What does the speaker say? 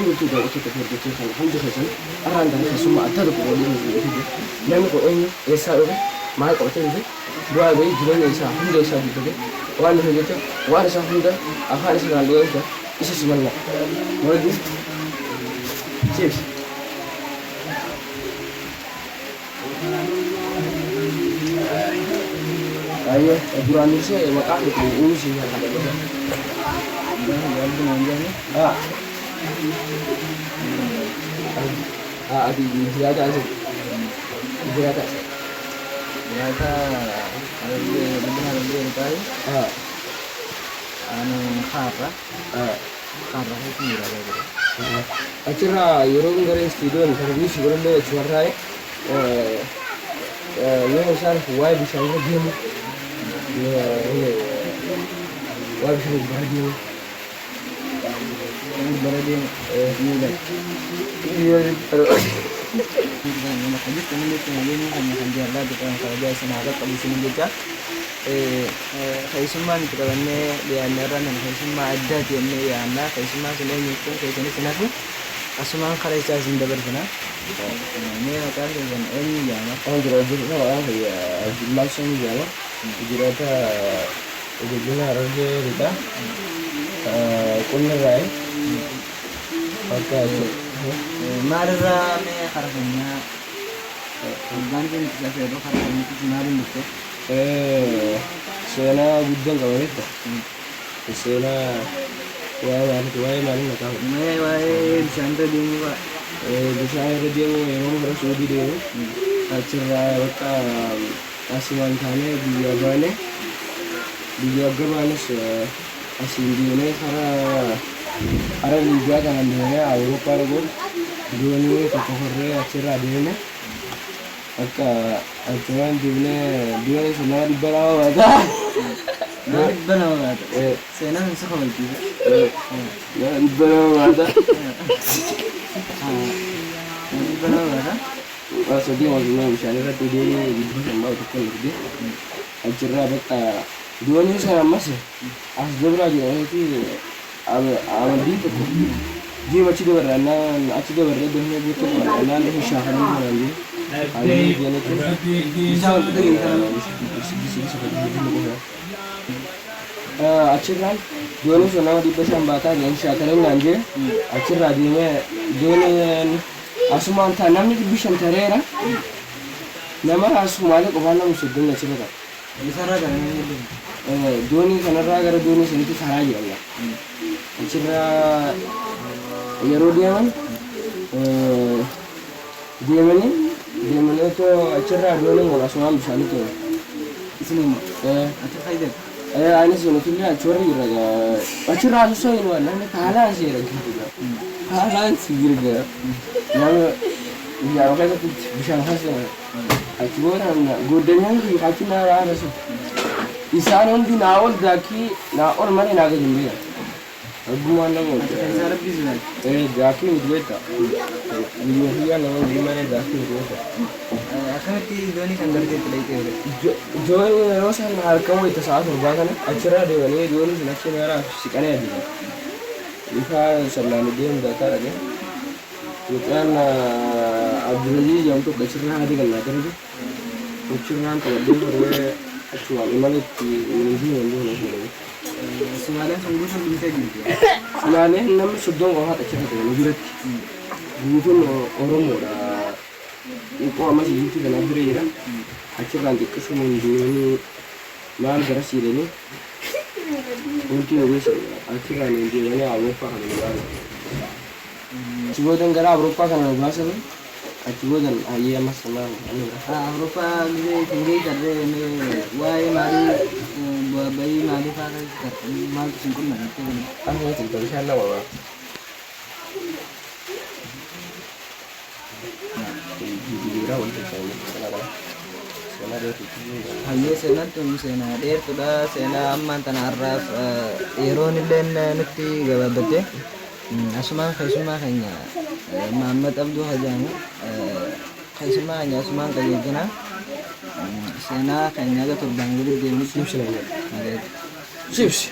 كل شيء ده وقت تفرد كيف الحمد لله أران ده ثم أتذكر قولين الفيديو لأنه قوي يسأله ما قلتين ده دعاء بي جلون إنسان الحمد لله سبب ده وأنا في جته وأنا سافر ده أخاف سنة ليه ده إيش اسمه الله مريض كيف أيوة duraan saya makan itu urusin ya kan di Jakarta sih di Jakarta Ternyata ada benar dia tahu anu karena itu berada gitu. acara yorong dari student servis yorong dari suara yang besar huai bisa ngediam huai bisa ngediam Berada mudah. iya terus Nama hadis kami itu ini hanya kanjarlah kita yang kerja senaga kalau sini juga kaisuman kita wanne dia neran dan kaisuma ada dia ne ya na kaisuma sini nyukun kaisini senaku asuman kerja zinda bersana ini akan dengan ini ya na oh ya langsung jalan jirata udah benar aja kita kunnerai pakai Marah me harganya ganti kita itu harganya itu kemarin itu sena buddha kau itu sena wah mana nak tahu bisa anda dulu pak bisa ada dia memang harus lebih dia acara apa asiman kane dia gimana sih asin dia ni karena ada liga dengan dia Eropa itu dua ni kekohornya acara dia ni acara dia ni semua di bawah ada di bawah ada saya nak sekolah itu di bawah ada di bawah ada maksudnya misalnya tu dia di bawah tu kan dia acara apa dua ni saya masih asal aja itu Amadi tu, dia macam tu berana, macam tu berana dia buat tu berana dia syahkan dia berana dia, dia ni tu, bisa kita ni aciran, dua ni sana di pasang bata yang syahkan dia nanti, aciran dia dua ni asuman tanam ni bisa terera, nama asuman tu kau mana musuh dengan aciran, bisa raga ni, dua ni sana raga dua ni sini tu sahaja Allah. Acara Yero dia mana tu acara dua ni orang semua bisa ni tu. Isini acara kaya dek. Ini semua tu ni acara iraga. Acara susah ini mana ni kalah sih iraga. Kalah sih iraga. Yang macam tu bisa hasil. Acara orang godanya ni kaki nara ada sih. Isan orang di nawal daki nawal mana naga jumpa. Abu mana mau? Saya lebih suka. Daki itu beta. Ini dia nama gimana daki itu beta. Akan ti doni kan dari itu lagi. Join rosan hal kamu itu saat berbagan. Acara dia ni doni seleksi merah sikane ada. Jika sebelum dia mendata lagi. Bukan Abdulaziz yang untuk acara ada kan ada tu. Acara kalau dia berwe acara mana ti ini yang dulu. Semuanya sungguh bisa gitu. Sebenarnya nama sudong orang tak cakap tu, lebih itu orang muda. Iku masih itu kan ada dia. Acik nanti kesemuanya ni mal gerasi ni. Mungkin lebih sih. Acik nanti dia ni Eropa kan ada. Cuba dengan Eropa kan ada bahasa ni. Cuba dengan ayah mas sama. Eropa ni tinggi kerja ni. Wah mari buat bayi mari pakai mal singkong mana tu? Ini cerita sana apa? Di rawan tu sana. Sana dia tu. Hanya sana tu sana dia tu dah sana aman tanah Arab. Iron len nanti gawat betul. Asma kayaknya Muhammad Abdul Hajang. Kayaknya asma kayaknya. Sana kayaknya tu bangkit dia mesti Chips.